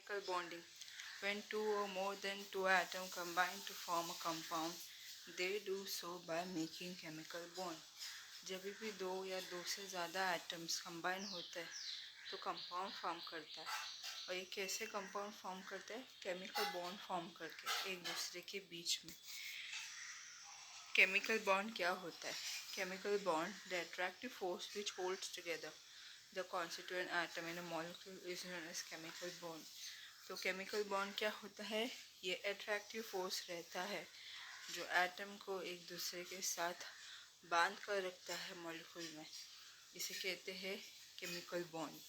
chemical bonding. When two or more than two atoms combine to form a compound, they do so by making chemical bond. जब भी दो या दो से ज़्यादा एटम्स कंबाइन होते हैं तो कंपाउंड फॉर्म करता है। और ये कैसे कंपाउंड फॉर्म करते हैं? केमिकल बॉन्ड फॉर्म करके एक दूसरे के बीच में। केमिकल बॉन्ड क्या होता है? Chemical bond, the attractive force which holds together the constituent atom in a molecule is known as chemical bond. तो केमिकल बॉन्ड क्या होता है? ये अट्रैक्टिव फोर्स रहता है जो एटम को एक दूसरे के साथ बांध कर रखता है मॉलिक्यूल में। इसे कहते हैं केमिकल बॉन्ड।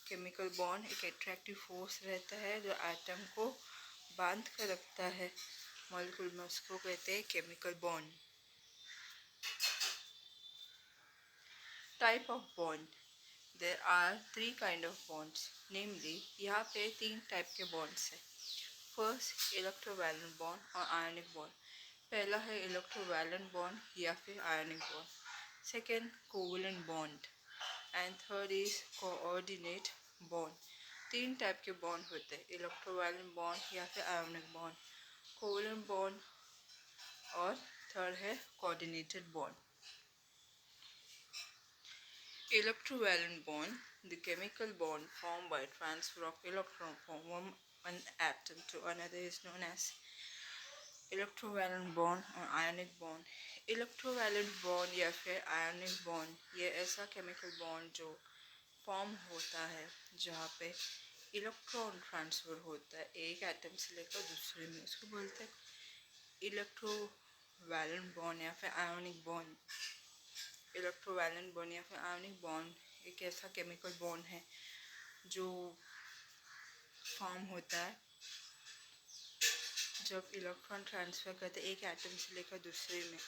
केमिकल बॉन्ड एक अट्रैक्टिव फोर्स रहता है जो एटम को बांध कर रखता है मॉलिक्यूल में, उसको कहते हैं chemical bond. Type of bond, there are 3 kind of bonds, namely यहाँ पे 3 टाइप के बॉन्ड्स हैं। फर्स्ट, इलेक्ट्रोवैलेंट बॉन्ड और आयनिक बॉन्ड। पहला है इलेक्ट्रोवैलेंट बॉन्ड या फिर ionic bond. Second, covalent bond and third is coordinate bond. 3 type के बॉन्ड होते हैं, इलेक्ट्रोवैलेंट बॉन्ड या फिर आयनिक बॉन्ड, कोवलेंट बॉन्ड और थर्ड है coordinated bond. Electrovalent bond, the chemical bond formed by transfer of electron from one atom to another is known as electrovalent bond or ionic bond. Electrovalent bond या फिर ionic bond ये ऐसा chemical bond जो form होता है जहाँ पे electron transfer होता है एक एटम से लेकर दूसरे में, उसको बोलते हैं इलेक्ट्रोवैलेंट बॉन्ड या फिर आयोनिक बॉन्ड। इलेक्ट्रोवैलेंट बॉन्ड या फिर आयोनिक बॉन्ड एक ऐसा केमिकल बॉन्ड है जो फॉर्म होता है जब इलेक्ट्रॉन ट्रांसफ़र करते एक एटम से लेकर दूसरे में।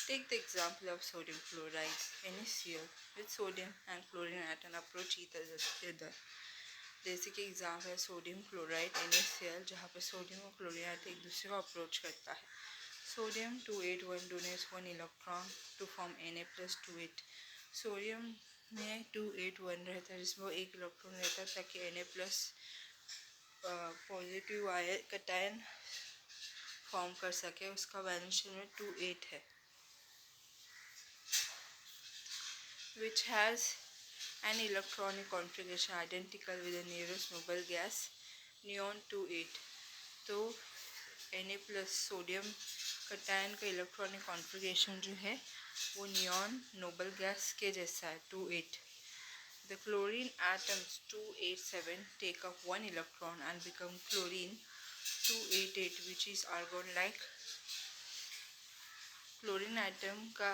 Take the example of sodium chloride NaCl with sodium and chlorine atom approach each other. जैसे कि एग्जाम्पल है सोडियम क्लोराइड NaCl जहाँ पे सोडियम और क्लोरीन एटम एक दूसरे को अप्रोच करता है। Sodium 281 donates 1 electron to form Na+28। Sodium में 281 रहता है जिसमें वो एक इलेक्ट्रॉन रहता है ताकि Na+ positive ion cation form कर सके। उसका वैलेंस शेल में 28 है, which has an electronic configuration identical with the nearest noble gas neon 28। तो Na+ सोडियम कटायन का इलेक्ट्रॉनिक कॉन्फ़िगरेशन जो है वो नियॉन नोबल गैस के जैसा है 28। The chlorine atoms 287 take up 1 electron and become chlorine 288 which is argon like। Chlorine atom का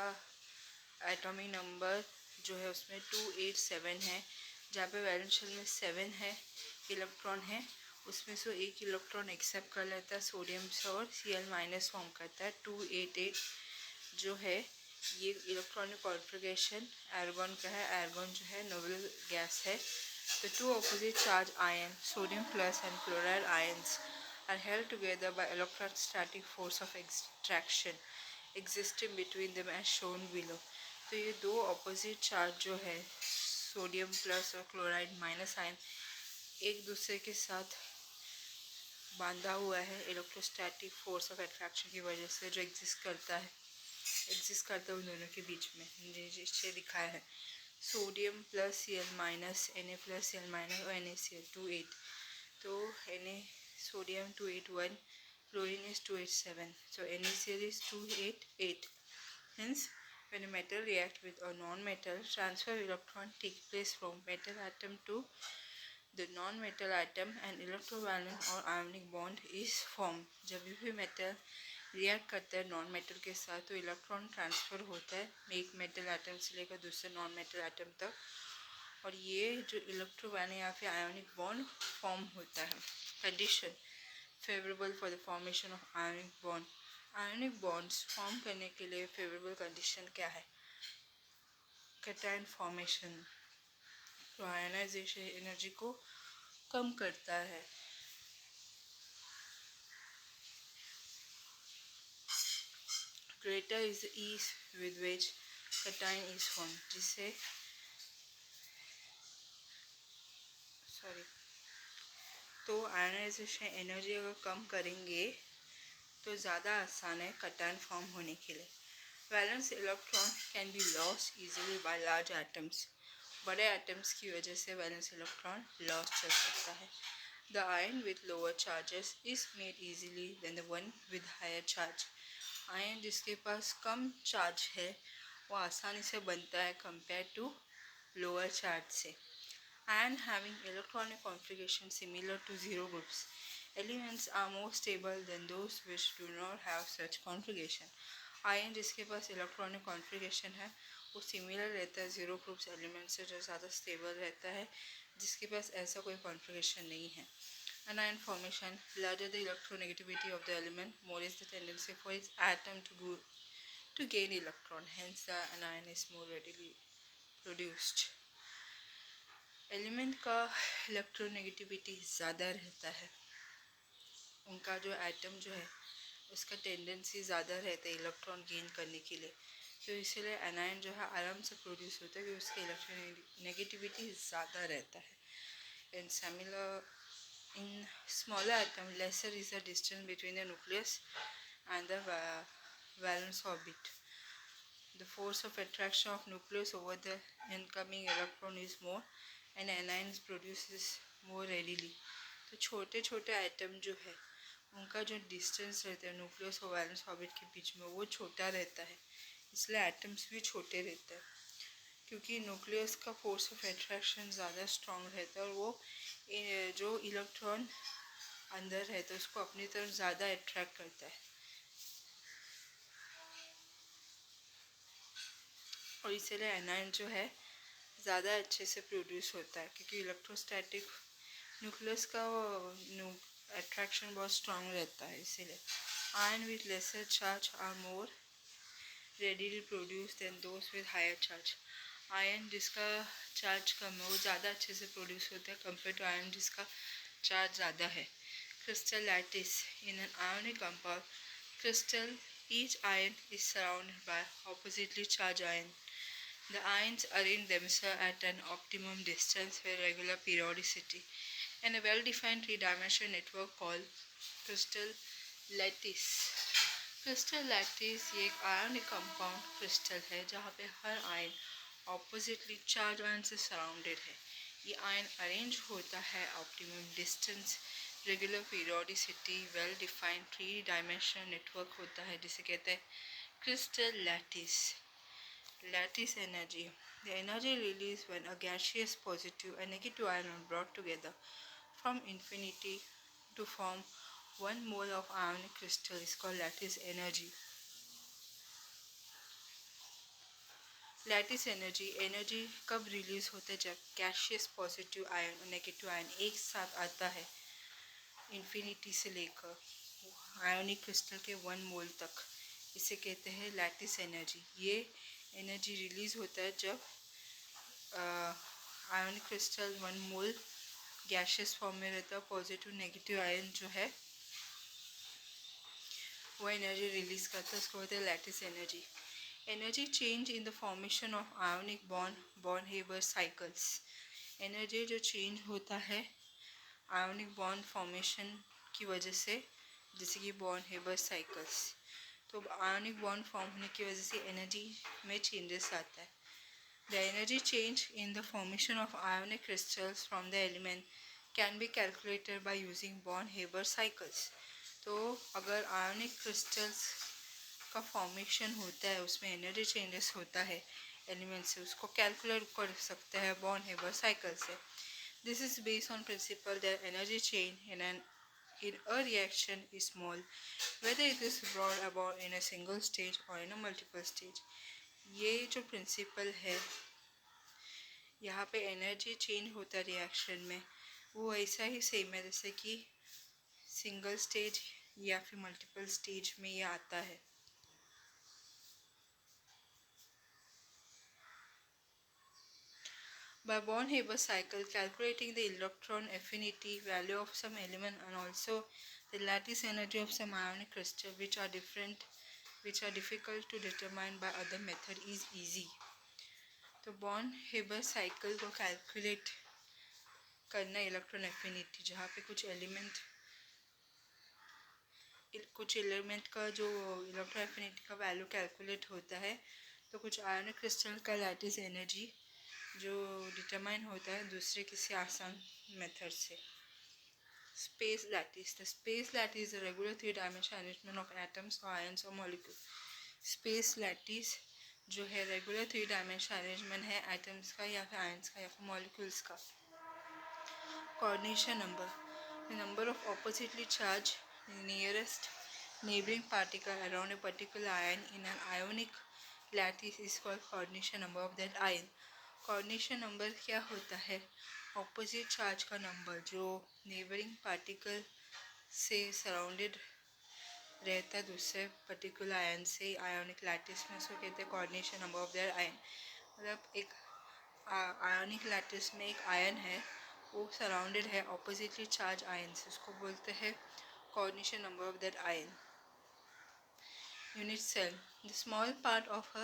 atomic number जो है उसमें 287 है, जहाँ पे वैलेंस शेल में 7 है इलेक्ट्रॉन है, उसमें से एक इलेक्ट्रॉन एक्सेप्ट कर लेता है सोडियम से और Cl- फॉर्म करता है 288 जो है। ये इलेक्ट्रॉनिक कॉन्फ़िगरेशन आर्गन का है। आर्गन जो है नोबल गैस है। The two opposite charge ion, sodium plus and chloride ions, are held together by electrostatic force of attraction existing between them as shown below। तो ये दो ऑपोजिट चार्ज जो है सोडियम प्लस और chloride minus ion एक दूसरे के साथ बांधा हुआ है इलेक्ट्रोस्टैटिक फोर्स ऑफ अट्रैक्शन की वजह से जो एग्जिस्ट करता है उन दोनों के बीच में, जिससे दिखाया है sodium plus Cl minus Na+ Cl minus और NaCl 28। तो Na sodium 281, chlorine is 287, so NaCl is 288। Hence, when a metal reacts with a non-metal, transfer of electron takes place from metal atom to the non-metal atom and electrovalent or ionic bond is formed। जब भी metal react करता है non metal के साथ तो electron transfer होता है एक मेटल एटम से लेकर दूसरे नॉन मेटल एटम तक, और ये जो इलेक्ट्रोवैलेंट या फिर आयोनिक बॉन्ड फॉर्म होता है। Condition favourable for the formation of ionic bond. Ionic bonds form करने के लिए फेवरेबल कंडीशन क्या है? कैटायन फॉर्मेशन, तो आयनाइजेशन एनर्जी को कम करता है। Greater is the ease with which cation is form, जिससे तो आयनाइजेशन एनर्जी अगर कम करेंगे तो ज़्यादा आसान है कटायन फॉर्म होने के लिए। Valence electron can be lost easily by large atoms. बड़े एटम्स की वजह से वैलेंस इलेक्ट्रॉन लॉस्ट चल सकता है। The ion with lower charges is made easily than the one with higher charge. Ion जिसके पास कम चार्ज है वो आसानी से बनता है कंपेयर टू लोअर चार्ज से। Ion having electronic configuration similar to zero groups. Elements are more stable than those which do not have such configuration. Ion जिसके पास इलेक्ट्रॉनिक कॉन्फ़िगरेशन है वो सिमिलर रहता है ज़ीरो ग्रुप्स एलिमेंट से, जो ज़्यादा stable रहता है, जिसके पास ऐसा कोई कॉन्फ़िगरेशन नहीं है। Anion formation, larger the electronegativity of the element, more is the tendency for its atom to gain electron. Hence, the anion is more readily produced. Element का इलेक्ट्रोनेगेटिविटी ज़्यादा रहता है, उनका जो एटम जो है उसका टेंडेंसी ज़्यादा रहता है इलेक्ट्रॉन गेन करने के लिए, तो इसीलिए एनायन जो है आराम से प्रोड्यूस होता है क्योंकि उसका इलेक्ट्रोनेगेटिविटी ज़्यादा रहता है। In similar in smaller atom lesser is the distance between the nucleus and the valence orbit. The force of attraction of nucleus over the incoming electron is more and anion produces more readily। तो छोटे छोटे atom जो है उनका जो distance रहता है nucleus और वैलेंस ऑर्बिट के बीच में वो छोटा रहता है, इसलिए एटम्स भी छोटे रहते हैं क्योंकि न्यूक्लियस का फोर्स ऑफ एट्रैक्शन ज़्यादा स्ट्रॉन्ग रहता है और वो जो इलेक्ट्रॉन अंदर रहता है उसको अपनी तरफ ज़्यादा अट्रैक्ट करता है और इसीलिए एनायन जो है ज़्यादा अच्छे से प्रोड्यूस होता है क्योंकि इलेक्ट्रोस्टैटिक न्यूक्लियस का अट्रैक्शन बहुत स्ट्रॉन्ग रहता है। इसीलिए ion with lesser charge are more readily produce than those with higher charge. Ion जिसका चार्ज कम है वो ज़्यादा अच्छे से प्रोड्यूस होता है कंपेयर टू आयन जिसका चार्ज ज़्यादा है। Crystal lattice in an ionic compound crystal, each ion is surrounded by oppositely charged ions. The ions arrange themselves at an optimum distance with regular periodicity in a well-defined three-dimensional network called crystal lattice. Crystal lattice ये एक आयनिक compound crystal है जहाँ पे हर ion oppositely charge ion से surrounded है। ये आयन अरेंज होता है optimum distance, regular periodicity, well defined three dimensional network होता है जिसे कहते हैं crystal lattice. Lattice energy, the energy release when a gaseous positive and negative ion are brought together from infinity to form 1 mole of ionic crystal is called lattice energy. Lattice energy कब release होता है जब gaseous positive ion और negative ion एक साथ आता है infinity से लेकर आयोनिक क्रिस्टल के 1 मोल तक, इसे कहते हैं लैटिस एनर्जी। ये एनर्जी रिलीज होता है जब आयोनिक क्रिस्टल 1 मोल गैसियस फॉर्म में रहता है, पॉजिटिव नेगेटिव आयन जो है वो एनर्जी रिलीज करता है, उसको कहते हैं lattice energy. Energy change in the formation of ionic Born Haber cycles. Energy जो चेंज होता है आयोनिक बॉन्ड फॉर्मेशन की वजह से, जैसे कि बॉर्न हेबर साइकिल्स, तो आयोनिक बॉन्ड फॉर्म होने की वजह से एनर्जी में चेंजेस आता है। The energy change in the formation of ionic crystals from the element can be calculated by using Born Haber cycles. तो अगर आयोनिक क्रिस्टल्स का फॉर्मेशन होता है उसमें एनर्जी चेंजेस होता है एलिमेंट से, उसको कैलकुलेट कर सकते हैं बॉर्न हेबर साइकिल से। This is based on principal that energy change in a reaction is small whether it is brought about in a single stage or in a multiple stage। ये जो principal है यहाँ पे energy change होता है reaction में, वो ऐसा ही सेम है जैसे कि सिंगल स्टेज या फिर मल्टीपल स्टेज में ये आता है। By Born-Haber cycle, calculating the electron affinity value of some element and also the lattice energy of some ionic crystal, which are difficult to determine by other method, is easy। तो born Haber cycle को calculate करना electron affinity, जहाँ पे कुछ element का जो electron affinity का value calculate होता है, तो कुछ आयनिक क्रिस्टल का लैटिस एनर्जी जो डिटरमाइन होता है दूसरे किसी आसान मेथड से। Space lattice, the space lattice is a regular three-dimensional arrangement of atoms or ions or molecules. Space lattice जो है रेगुलर थ्री डायमेंशनल अरेंजमेंट है एटम्स का या फिर आयंस का या फिर मॉलिक्यूल्स का। Coordination number, the number of oppositely charge nearest neighboring particle around a particular ion in an ionic lattice is called coordination number of that ion. Coordination number क्या होता है? ऑपोजिट चार्ज का number जो neighbouring particle से surrounded रहता है दूसरे particular ion से आयोनिक लैटिस में, उसको कहते हैं coordination number of that ion. मतलब एक आयोनिक लैटिस में एक आयन है, वो सराउंडेड है ऑपोजिटली चार्ज आयन से, उसको बोलते हैं coordination number of that ion. Unit cell, the small part of a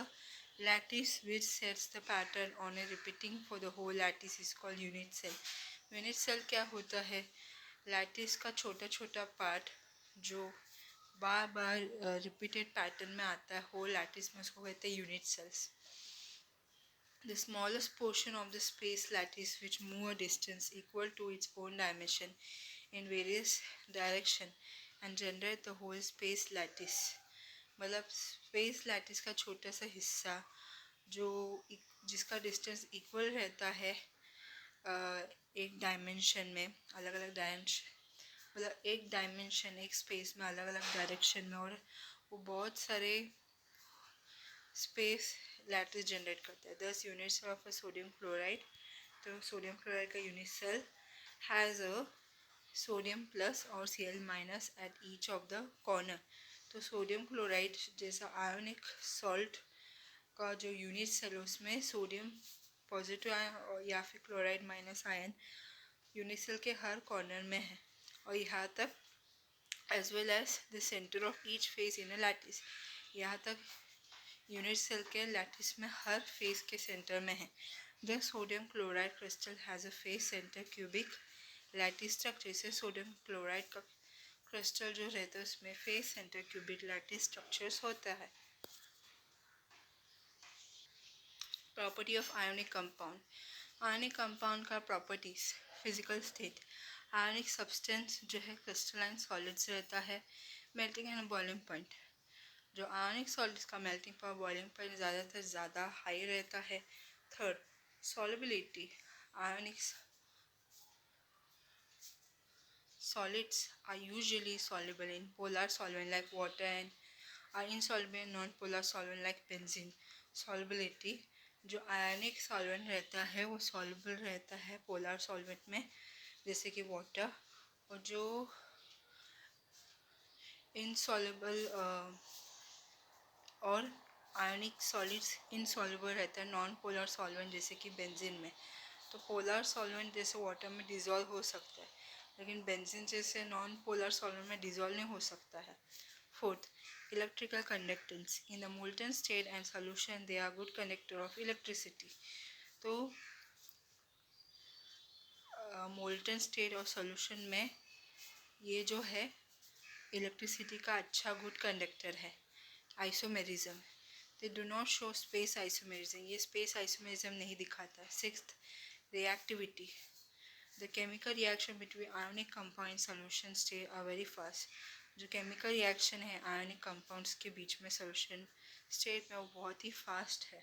lattice which sets the pattern on a repeating for the whole lattice is called unit cell. Unit cell क्या होता है? Lattice का छोटा छोटा part जो बार बार repeated pattern में आता है होल लैटिस में, उसको कहते हैं unit cells. The smallest portion of the space lattice which move a distance equal to its own dimension in various direction and generate the whole space lattice. मतलब space lattice का छोटा सा हिस्सा जो जिसका डिस्टेंस इक्वल रहता है एक डायमेंशन में, अलग अलग डायमेंशन, मतलब एक डायमेंशन एक स्पेस में अलग अलग डायरेक्शन में, और वो बहुत सारे स्पेस लैटिस जनरेट करता है। 10 units of a sodium chloride, तो सोडियम क्लोराइड का unit cell has a sodium plus और Cl minus at each of the corner. तो सोडियम क्लोराइड जैसा आयोनिक सॉल्ट का जो यूनिट सेल उसमें सोडियम पॉजिटिव आयन या फिर chloride minus ion unit cell के हर कॉर्नर में है, और यहाँ तक as well as the centre of each face in a lattice, यहाँ तक यूनिट सेल के लैटिस में हर फेस के सेंटर में है। The sodium chloride crystal has a face centre cubic lattice structure. इसे सोडियम क्लोराइड का क्रिस्टल जो रहता है उसमें face centre cubic lattice structures होता है। Property of ionic compound, ionic compound का properties, physical state, ionic substance जो है क्रिस्टलाइन सॉलिड्स रहता है, मेल्टिंग एंड बॉइलिंग पॉइंट, जो आयोनिक सॉलिड्स का मेल्टिंग पॉइंट बॉइलिंग पॉइंट ज़्यादा हाई रहता है। Third, solubility, ionic solids are usually soluble in polar solvent like water and are insoluble in non-polar solvent like benzene. Solubility, जो आयनिक solvent रहता है वो soluble रहता है पोलर सॉल्वेंट में जैसे कि वाटर, और जो इनसॉल्युबल और आयनिक सॉलिड्स इनसॉल्युबल रहता है नॉन पोलर सॉल्वेंट जैसे कि बेंजीन में। तो पोलर सॉल्वेंट जैसे वाटर में डिज़ोल्व हो सकता है, लेकिन बेंजीन जैसे नॉन पोलर सॉल्वेंट में डिज़ोल्व नहीं हो सकता है। Fourth, electrical conductance, in the molten state and solution they are good conductor of electricity. तो मोल्टन स्टेट और सोल्यूशन में ये जो है इलेक्ट्रिसिटी का अच्छा गुड कंडक्टर है। Isomerism, they do not show space isomerism, ये स्पेस आइसोमेरिज्म नहीं दिखाता है। Sixth, reactivity, the chemical reaction between ionic compound in solution state are very fast, जो केमिकल रिएक्शन है आयोनिक कंपाउंड्स के बीच में सोल्यूशन स्टेट में वो बहुत ही फास्ट है।